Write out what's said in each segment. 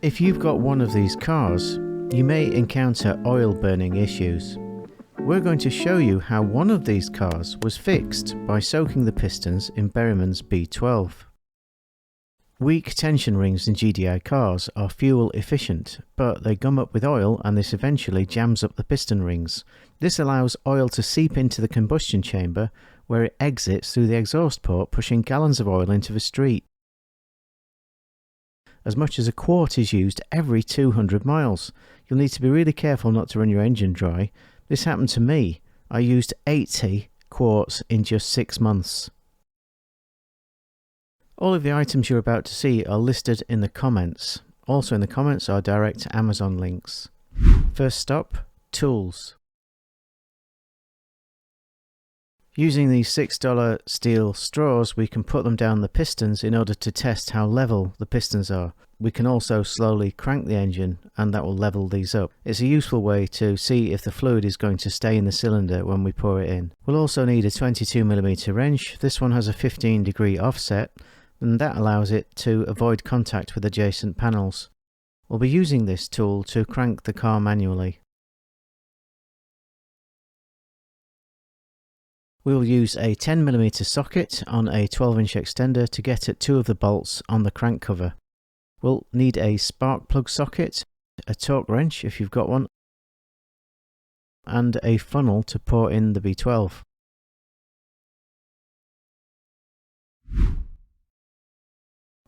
If you've got one of these cars, you may encounter oil burning issues. We're going to show you how one of these cars was fixed by soaking the pistons in Berryman's B12. Weak tension rings in GDI cars are fuel efficient, but they gum up with oil and this eventually jams up the piston rings. This allows oil to seep into the combustion chamber where it exits through the exhaust port, pushing gallons of oil into the street. As much as a quart is used every 200 miles. You'll need to be really careful not to run your engine dry. This happened to me. I used 80 quarts in just 6 months. All of the items you're about to see are listed in the comments. Also in the comments are direct Amazon links. First stop, tools. Using these $6 steel straws, we can put them down the pistons in order to test how level the pistons are. We can also slowly crank the engine and that will level these up. It's a useful way to see if the fluid is going to stay in the cylinder when we pour it in. We'll also need a 22mm wrench. This one has a 15-degree offset and that allows it to avoid contact with adjacent panels. We'll be using this tool to crank the car manually. We will use a 10mm socket on a 12-inch extender to get at 2 of the bolts on the crank cover. We'll need a spark plug socket, a torque wrench if you've got one, and a funnel to pour in the B12.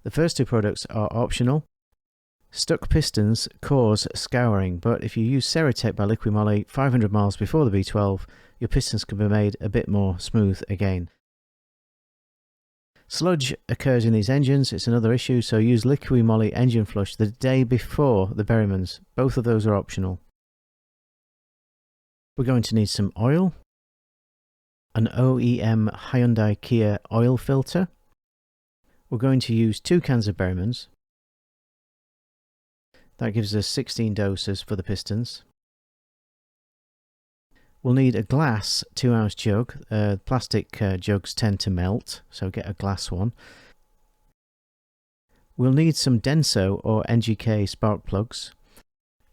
The first 2 products are optional. Stuck pistons cause scouring, but if you use Ceratec by Liquimoly 500 miles before the B12, your pistons can be made a bit more smooth again. Sludge occurs in these engines, it's another issue, so use Liquimoly engine flush the day before the Berrymans. Both of those are optional. We're going to need some oil, an OEM Hyundai Kia oil filter. We're going to use 2 cans of Berrymans. That gives us 16 doses for the pistons. We'll need a glass 2-ounce jug. Plastic jugs tend to melt, so get a glass one. We'll need some Denso or NGK spark plugs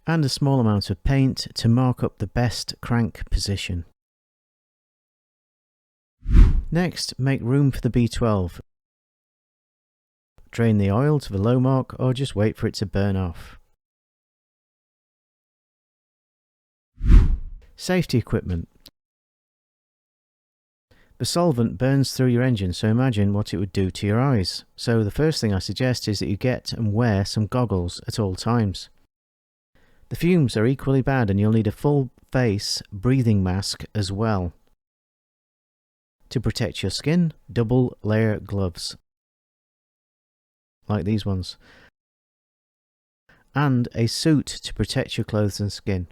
and a small amount of paint to mark up the best crank position. Next, make room for the B12. Drain the oil to the low mark or just wait for it to burn off. Safety equipment. The solvent burns through your engine, so imagine what it would do to your eyes. So the first thing I suggest is that you get and wear some goggles at all times. The fumes are equally bad and you'll need a full face breathing mask as well. To protect your skin, double layer gloves, like these ones, and a suit to protect your clothes and skin.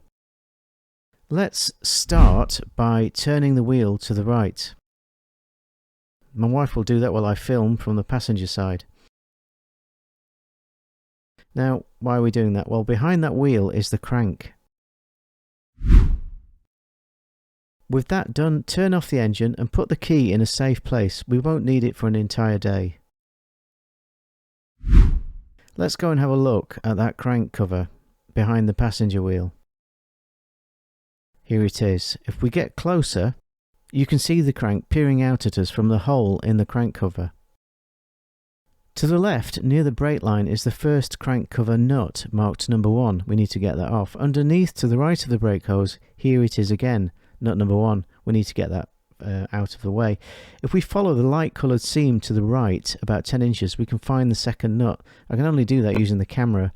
Let's start by turning the wheel to the right. My wife will do that while I film from the passenger side. Now, why are we doing that? Well, behind that wheel is the crank. With that done, turn off the engine and put the key in a safe place. We won't need it for an entire day. Let's go and have a look at that crank cover behind the passenger wheel. Here it is. If we get closer, you can see the crank peering out at us from the hole in the crank cover. To the left, near the brake line, is the first crank cover nut marked number 1. We need to get that off. Underneath, to the right of the brake hose, here it is again, nut number 1. We need to get that out of the way. If we follow the light coloured seam to the right about 10 inches, we can find the second nut. I can only do that using the camera.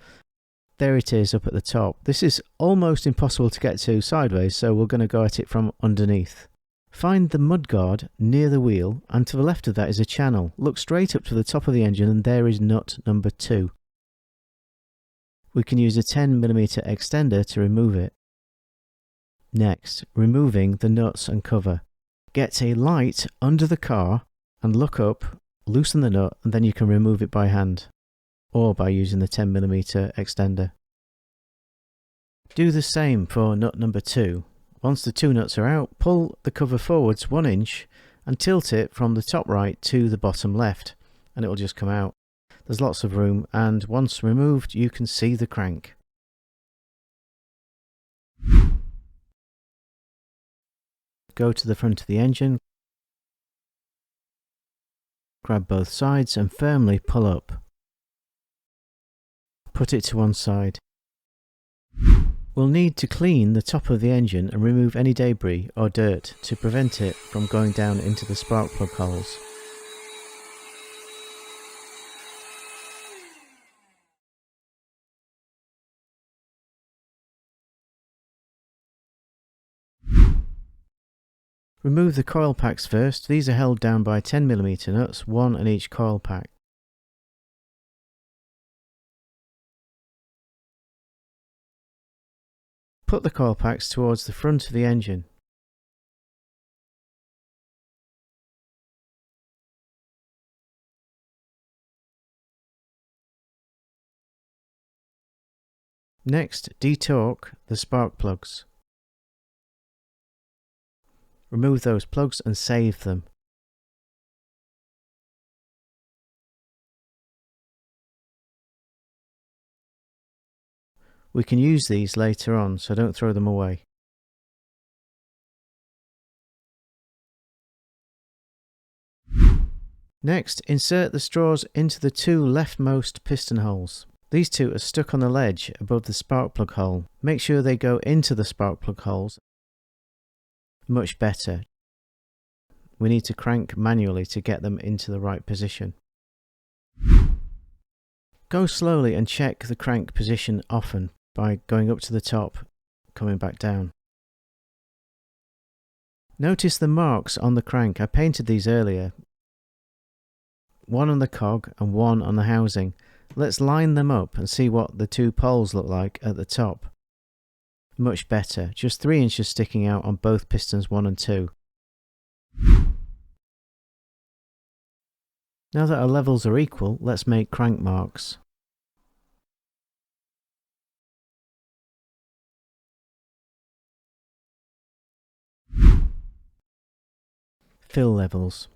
There it is up at the top. This is almost impossible to get to sideways, so we're going to go at it from underneath. Find the mudguard near the wheel, and to the left of that is a channel. Look straight up to the top of the engine and there is nut number 2. We can use a 10mm extender to remove it. Next, removing the nuts and cover. Get a light under the car and look up, loosen the nut, and then you can remove it by hand, or by using the 10mm extender. Do the same for nut number 2. Once the 2 nuts are out, pull the cover forwards 1 inch and tilt it from the top right to the bottom left, and it will just come out. There's lots of room, and once removed you can see the crank. Go to the front of the engine, grab both sides and firmly pull up. Put it to one side. We'll need to clean the top of the engine and remove any debris or dirt to prevent it from going down into the spark plug holes. Remove the coil packs first. These are held down by 10mm nuts, one in each coil pack. Put the coil packs towards the front of the engine. Next, detorque the spark plugs. Remove those plugs and save them. We can use these later on, so don't throw them away. Next, insert the straws into the two leftmost piston holes. These two are stuck on the ledge above the spark plug hole. Make sure they go into the spark plug holes. Much better. We need to crank manually to get them into the right position. Go slowly and check the crank position often by going up to the top, coming back down. Notice the marks on the crank. I painted these earlier. One on the cog and one on the housing. Let's line them up and see what the two poles look like at the top. Much better, just 3 inches sticking out on both pistons 1 and 2. Now that our levels are equal, let's make crank marks. Fill levels.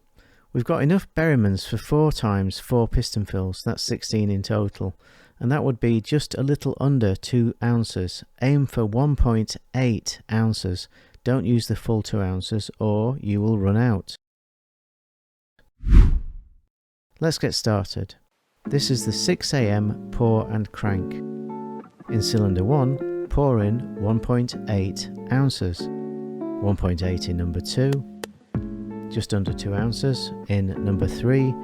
We've got enough Berrymans for 4 times 4 piston fills, that's 16 in total, and that would be just a little under 2 ounces. Aim for 1.8 ounces. Don't use the full 2 ounces or you will run out. Let's get started. This is the 6 AM pour and crank. In cylinder 1, pour in 1.8 ounces, 1.8 in number 2, just under 2 ounces in number 3,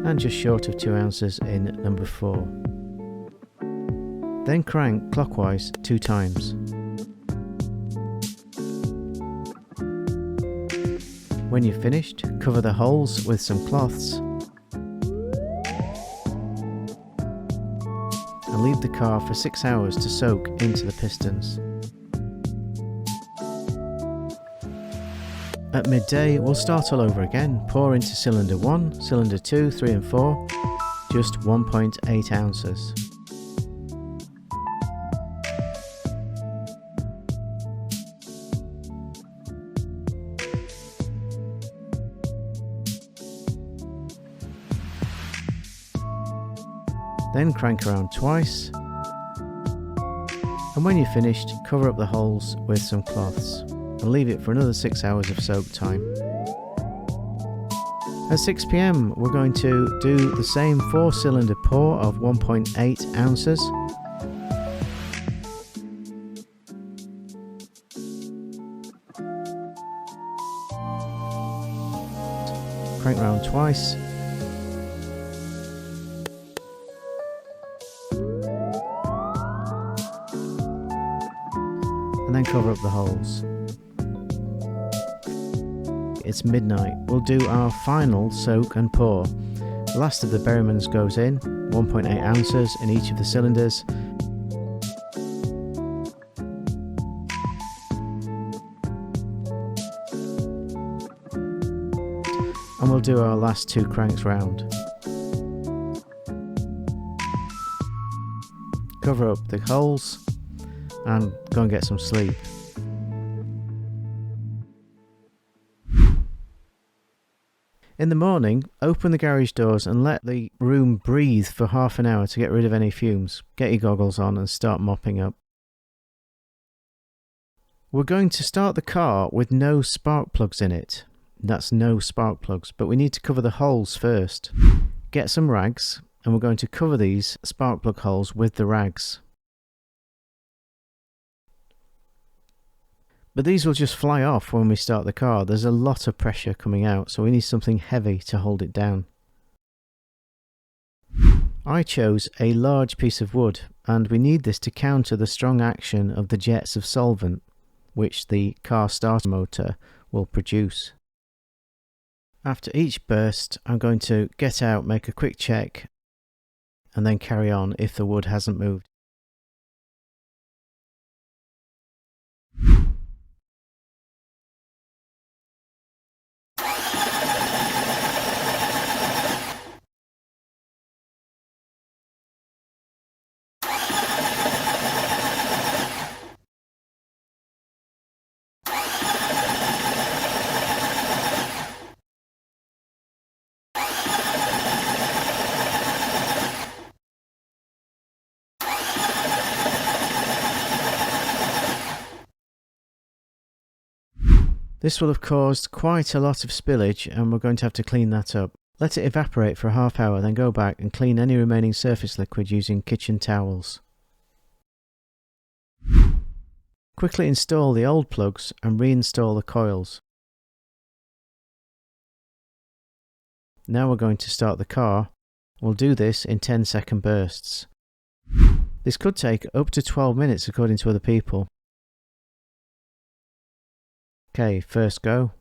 and just short of 2 ounces in number 4. Then crank clockwise 2 times. When you've finished, cover the holes with some cloths and leave the car for 6 hours to soak into the pistons. At midday, we'll start all over again. Pour into cylinder 1, cylinder 2, 3 and 4, just 1.8 ounces. Then crank around twice, and when you're finished, cover up the holes with some cloths and leave it for another 6 hours of soak time. At 6 PM we're going to do the same 4-cylinder pour of 1.8 ounces. Crank round twice. And then cover up the holes. It's midnight. We'll do our final soak and pour. The last of the Berrymans goes in, 1.8 ounces in each of the cylinders. And we'll do our last 2 cranks round. Cover up the holes and go and get some sleep. In the morning, open the garage doors and let the room breathe for half an hour to get rid of any fumes. Get your goggles on and start mopping up. We're going to start the car with no spark plugs in it. That's no spark plugs, but we need to cover the holes first. Get some rags, and we're going to cover these spark plug holes with the rags. But these will just fly off when we start the car. There's a lot of pressure coming out, so we need something heavy to hold it down. I chose a large piece of wood, and we need this to counter the strong action of the jets of solvent, which the car starter motor will produce. After each burst, I'm going to get out, make a quick check, and then carry on if the wood hasn't moved. This will have caused quite a lot of spillage, and we're going to have to clean that up. Let it evaporate for a half hour, then go back and clean any remaining surface liquid using kitchen towels. Quickly install the old plugs and reinstall the coils. Now we're going to start the car. We'll do this in 10-second bursts. This could take up to 12 minutes according to other people. Okay, first go.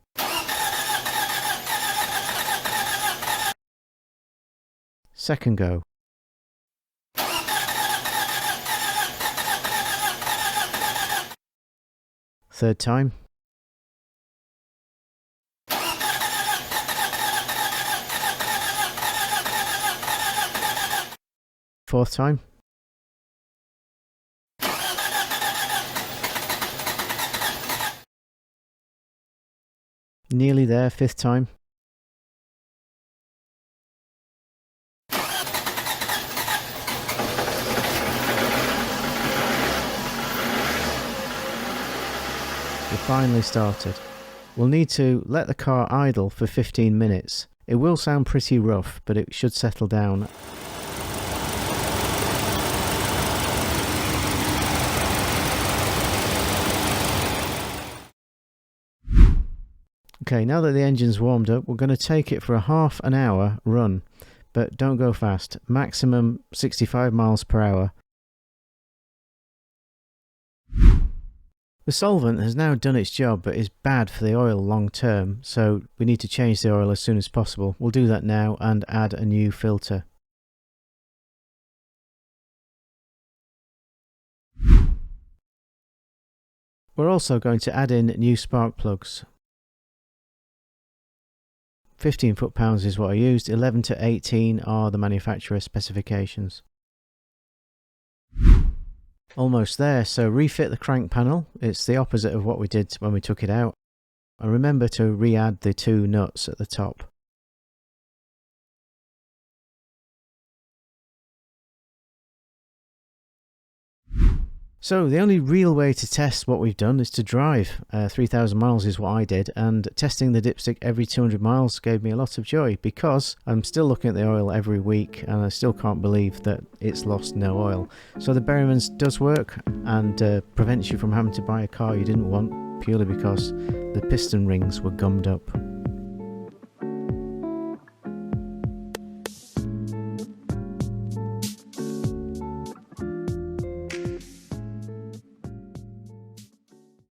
Second go. Third time. Fourth time. Nearly there, fifth time. We finally started. We'll need to let the car idle for 15 minutes. It will sound pretty rough, but it should settle down. Okay, now that the engine's warmed up, we're going to take it for a half an hour run, but don't go fast. Maximum 65 miles per hour. The solvent has now done its job, but is bad for the oil long term, so we need to change the oil as soon as possible. We'll do that now and add a new filter. We're also going to add in new spark plugs. 15 foot-pounds is what I used, 11 to 18 are the manufacturer specifications. Almost there, so refit the crank panel. It's the opposite of what we did when we took it out. And remember to re-add the two nuts at the top. So the only real way to test what we've done is to drive. 3,000 miles is what I did, and testing the dipstick every 200 miles gave me a lot of joy because I'm still looking at the oil every week and I still can't believe that it's lost no oil. So the Berryman does work and prevents you from having to buy a car you didn't want purely because the piston rings were gummed up.